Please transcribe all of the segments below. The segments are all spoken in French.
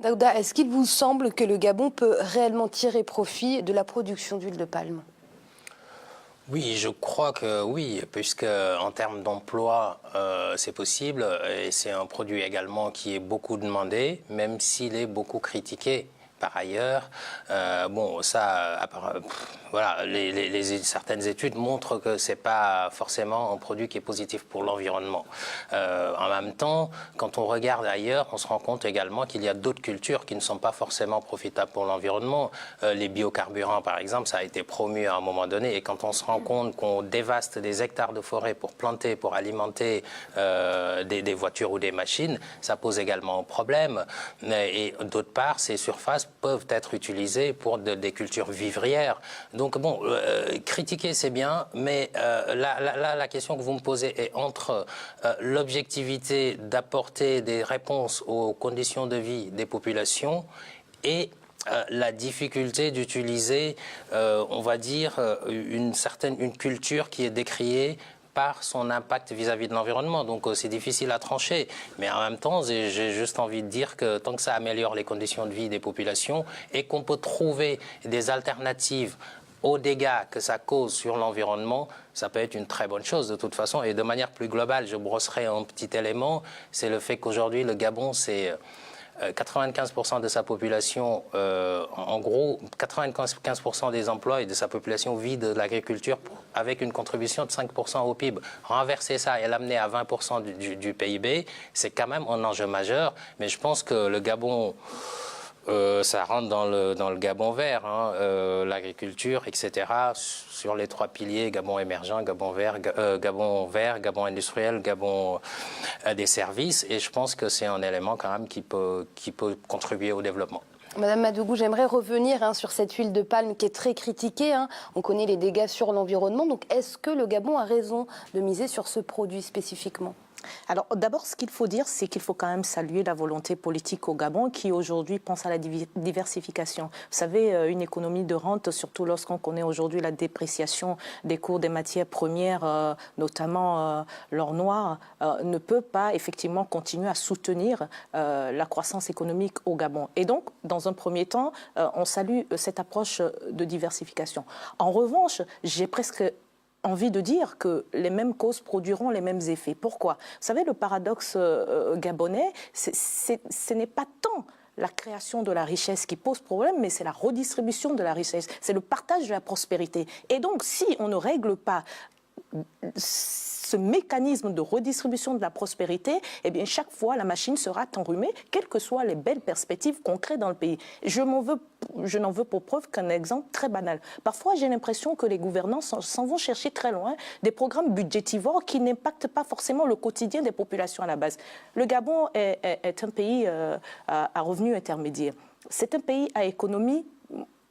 Daouda, est-ce qu'il vous semble que le Gabon peut réellement tirer profit de la production d'huile de palme? Oui, je crois que oui, puisque en termes d'emploi, c'est possible et c'est un produit également qui est beaucoup demandé, même s'il est beaucoup critiqué. Par ailleurs, bon, ça, voilà, certaines études montrent que c'est pas forcément un produit qui est positif pour l'environnement. En même temps, quand on regarde ailleurs, on se rend compte également qu'il y a d'autres cultures qui ne sont pas forcément profitables pour l'environnement. Les biocarburants, par exemple, ça a été promu à un moment donné, et quand on se rend compte qu'on dévaste des hectares de forêt pour planter, pour alimenter des voitures ou des machines, ça pose également un problème. Et d'autre part, ces surfaces peuvent être utilisées pour des cultures vivrières. Donc bon, critiquer c'est bien, mais la question que vous me posez est entre l'objectivité d'apporter des réponses aux conditions de vie des populations et la difficulté d'utiliser, on va dire, une culture qui est décriée par son impact vis-à-vis de l'environnement. Donc c'est difficile à trancher. Mais en même temps, j'ai juste envie de dire que tant que ça améliore les conditions de vie des populations et qu'on peut trouver des alternatives aux dégâts que ça cause sur l'environnement, ça peut être une très bonne chose de toute façon. Et de manière plus globale, je brosserai un petit élément, c'est le fait qu'aujourd'hui, le Gabon, c'est 95% de sa population, en gros, 95% des emplois et de sa population vit de l'agriculture avec une contribution de 5% au PIB. Renverser ça et l'amener à 20% du PIB, c'est quand même un enjeu majeur. Mais je pense que le Gabon... ça rentre dans le Gabon vert, hein, l'agriculture, etc. Sur les trois piliers, Gabon émergent, Gabon vert, Gabon industriel, Gabon des services. Et je pense que c'est un élément quand même qui peut contribuer au développement. Madame Madougou, j'aimerais revenir sur cette huile de palme qui est très critiquée. On connaît les dégâts sur l'environnement. Donc est-ce que le Gabon a raison de miser sur ce produit spécifiquement ? Alors d'abord, ce qu'il faut dire, c'est qu'il faut quand même saluer la volonté politique au Gabon qui aujourd'hui pense à la diversification. Vous savez, une économie de rente, surtout lorsqu'on connaît aujourd'hui la dépréciation des cours des matières premières, notamment l'or noir, ne peut pas effectivement continuer à soutenir la croissance économique au Gabon. Et donc, dans un premier temps, on salue cette approche de diversification. En revanche, j'ai presque envie de dire que les mêmes causes produiront les mêmes effets. Pourquoi? Vous savez, le paradoxe gabonais, ce n'est pas tant la création de la richesse qui pose problème, mais c'est la redistribution de la richesse, c'est le partage de la prospérité. Et donc, si on ne règle pas ce mécanisme de redistribution de la prospérité, eh bien, chaque fois, la machine sera enrhumée, quelles que soient les belles perspectives qu'on crée dans le pays. Je n'en veux pour preuve qu'un exemple très banal. Parfois, j'ai l'impression que les gouvernants s'en vont chercher très loin des programmes budgétivores qui n'impactent pas forcément le quotidien des populations à la base. Le Gabon est un pays à revenus intermédiaires. C'est un pays à économie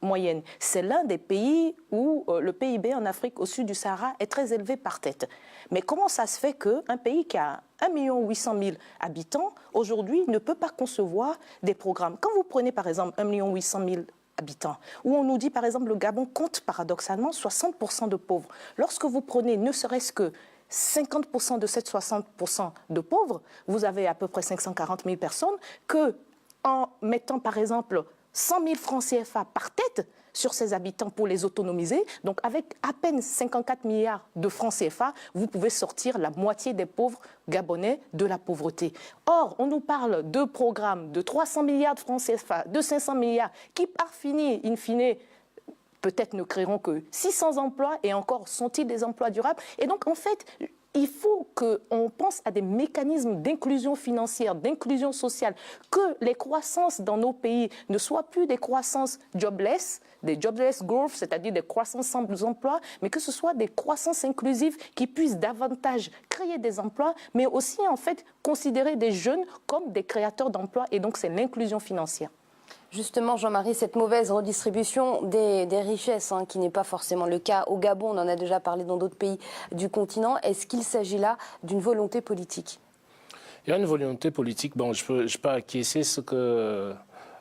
moyenne. C'est l'un des pays où le PIB en Afrique au sud du Sahara est très élevé par tête. Mais comment ça se fait qu'un pays qui a 1 800 000 habitants, aujourd'hui, ne peut pas concevoir des programmes? Quand vous prenez par exemple 1 800 000 habitants, où on nous dit par exemple le Gabon compte paradoxalement 60% de pauvres. Lorsque vous prenez ne serait-ce que 50% de cette 60% de pauvres, vous avez à peu près 540 000 personnes que, en mettant par exemple 100 000 francs CFA par tête sur ces habitants pour les autonomiser. Donc avec à peine 54 milliards de francs CFA, vous pouvez sortir la moitié des pauvres gabonais de la pauvreté. Or, on nous parle de programmes de 300 milliards de francs CFA, de 500 milliards, qui par in fine, peut-être ne créeront que 600 emplois, et encore sont-ils des emplois durables? Et donc, en fait, il faut qu'on pense à des mécanismes d'inclusion financière, d'inclusion sociale, que les croissances dans nos pays ne soient plus des croissances jobless, des jobless growth, c'est-à-dire des croissances sans emploi, mais que ce soit des croissances inclusives qui puissent davantage créer des emplois, mais aussi en fait considérer des jeunes comme des créateurs d'emplois, et donc c'est l'inclusion financière. Justement, Jean-Marie, cette mauvaise redistribution des richesses, qui n'est pas forcément le cas au Gabon, on en a déjà parlé dans d'autres pays du continent, est-ce qu'il s'agit là d'une volonté politique? Il y a une volonté politique. Bon, je peux acquiescer ce que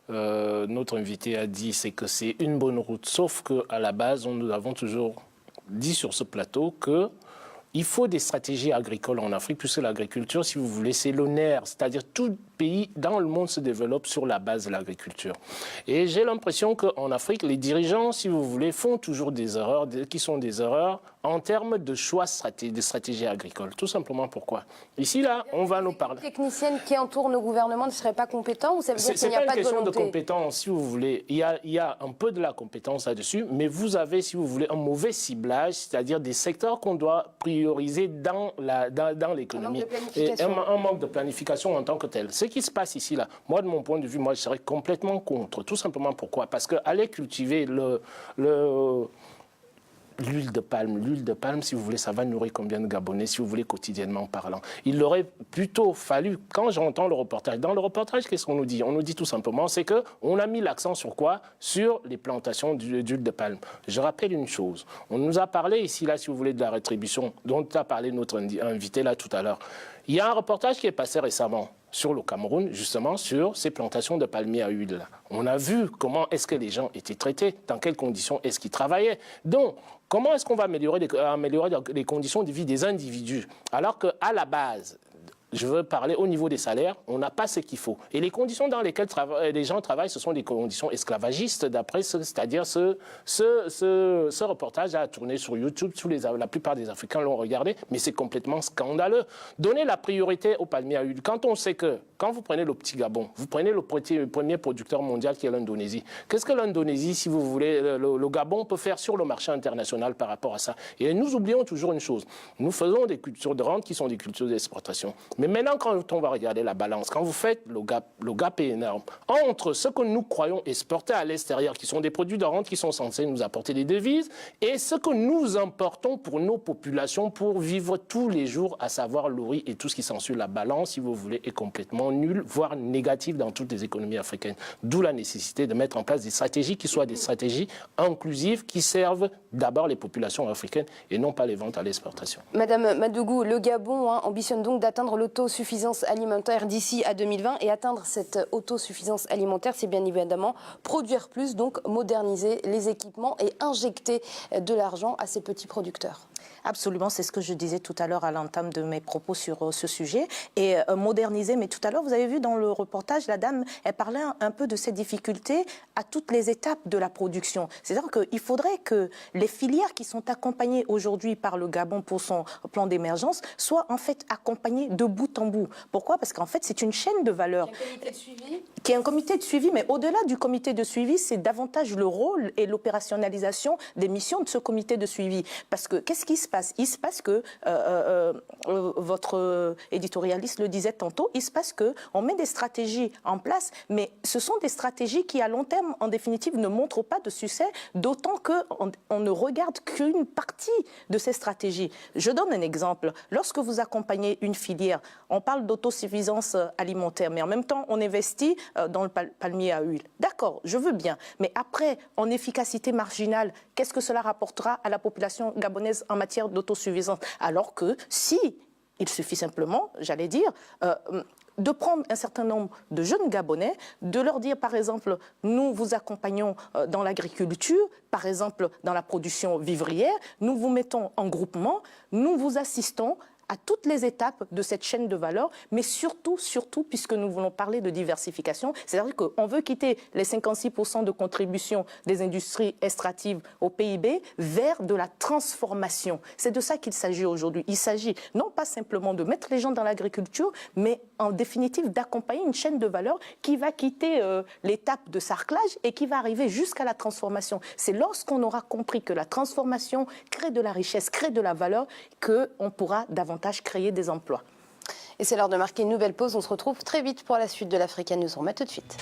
notre invité a dit, c'est que c'est une bonne route, sauf qu'à la base, nous avons toujours dit sur ce plateau que il faut des stratégies agricoles en Afrique, puisque l'agriculture, si vous voulez, c'est le nerf. C'est-à-dire tout pays dans le monde se développe sur la base de l'agriculture. Et j'ai l'impression qu'en Afrique, les dirigeants, si vous voulez, font toujours des erreurs, qui sont des erreurs en termes de choix de stratégie agricole. Tout simplement pourquoi? Ici, là, on va nous parler. Les techniciennes qui entourent nos gouvernements ne seraient pas compétents ou ça veut dire qu'il n'y a pas pas une question de volonté? compétence, si vous voulez. Il y a un peu de la compétence là-dessus, mais vous avez, si vous voulez, un mauvais ciblage, c'est-à-dire des secteurs qu'on doit prioriser dans l'économie. Et un manque de planification en tant que tel. Ce qui se passe ici, là, moi, de mon point de vue, moi, je serais complètement contre. Tout simplement pourquoi? Parce qu'aller cultiver l'huile de palme, si vous voulez, ça va nourrir combien de Gabonais, si vous voulez, quotidiennement parlant. Il aurait plutôt fallu, quand j'entends le reportage, dans le reportage, qu'est-ce qu'on nous dit? On nous dit tout simplement, c'est qu'on a mis l'accent sur quoi? Sur les plantations d'huile de palme. Je rappelle une chose, on nous a parlé ici, là, si vous voulez, de la rétribution, dont a parlé notre invité là tout à l'heure. Il y a un reportage qui est passé récemment sur le Cameroun, justement, sur ces plantations de palmiers à huile. On a vu comment est-ce que les gens étaient traités, dans quelles conditions est-ce qu'ils travaillaient. Donc, comment est-ce qu'on va améliorer les conditions de vie des individus, alors qu'à la base, je veux parler au niveau des salaires, on n'a pas ce qu'il faut. Et les conditions dans lesquelles les gens travaillent, ce sont des conditions esclavagistes, d'après c'est-à-dire ce reportage a tourné sur YouTube, la plupart des Africains l'ont regardé, mais c'est complètement scandaleux. Donner la priorité aux palmiers à huile, quand on sait que, quand vous prenez le petit Gabon, vous prenez le premier producteur mondial qui est l'Indonésie. Qu'est-ce que l'Indonésie, si vous voulez, le Gabon peut faire sur le marché international par rapport à ça? Et nous oublions toujours une chose, nous faisons des cultures de rente qui sont des cultures d'exportation. Mais maintenant, quand on va regarder la balance, quand vous faites le gap est énorme entre ce que nous croyons exporter à l'extérieur, qui sont des produits de rente qui sont censés nous apporter des devises, et ce que nous importons pour nos populations pour vivre tous les jours, à savoir le riz et tout ce qui s'ensuit. La balance, si vous voulez, est complètement nulle, voire négative dans toutes les économies africaines. D'où la nécessité de mettre en place des stratégies qui soient des stratégies inclusives, qui servent d'abord les populations africaines et non pas les ventes à l'exportation. Madame Madougou, le Gabon ambitionne donc d'atteindre l'autosuffisance alimentaire d'ici à 2020 et atteindre cette autosuffisance alimentaire, c'est bien évidemment produire plus, donc moderniser les équipements et injecter de l'argent à ces petits producteurs. Absolument, c'est ce que je disais tout à l'heure à l'entame de mes propos sur ce sujet. Et moderniser, mais tout à l'heure, vous avez vu dans le reportage, la dame, elle parlait un peu de ces difficultés à toutes les étapes de la production. C'est-à-dire qu'il faudrait que les filières qui sont accompagnées aujourd'hui par le Gabon pour son plan d'émergence soient en fait accompagnées de bout en bout. Pourquoi? Parce qu'en fait, c'est une chaîne de valeur. Un comité de suivi qui est un comité de suivi, mais au-delà du comité de suivi, c'est davantage le rôle et l'opérationnalisation des missions de ce comité de suivi. Parce que qu'est-ce qui se passe? Il se passe que, votre éditorialiste le disait tantôt, il se passe qu'on met des stratégies en place, mais ce sont des stratégies qui, à long terme, en définitive, ne montrent pas de succès, d'autant qu'on ne regarde qu'une partie de ces stratégies. Je donne un exemple. Lorsque vous accompagnez une filière, on parle d'autosuffisance alimentaire, mais en même temps, on investit dans le palmier à huile. D'accord, je veux bien. Mais après, en efficacité marginale, qu'est-ce que cela rapportera à la population gabonaise en matière d'autosuffisance? Alors que si il suffit simplement, j'allais dire, de prendre un certain nombre de jeunes Gabonais, de leur dire, par exemple, nous vous accompagnons dans l'agriculture, par exemple, dans la production vivrière, nous vous mettons en groupement, nous vous assistons à toutes les étapes de cette chaîne de valeur, mais surtout, puisque nous voulons parler de diversification, c'est-à-dire qu'on veut quitter les 56% de contribution des industries extractives au PIB vers de la transformation. C'est de ça qu'il s'agit aujourd'hui. Il s'agit non pas simplement de mettre les gens dans l'agriculture, mais en définitive d'accompagner une chaîne de valeur qui va quitter l'étape de sarclage et qui va arriver jusqu'à la transformation. C'est lorsqu'on aura compris que la transformation crée de la richesse, crée de la valeur, qu'on pourra davantage créer des emplois. Et c'est l'heure de marquer une nouvelle pause. On se retrouve très vite pour la suite de l'Africa News. On remet tout de suite.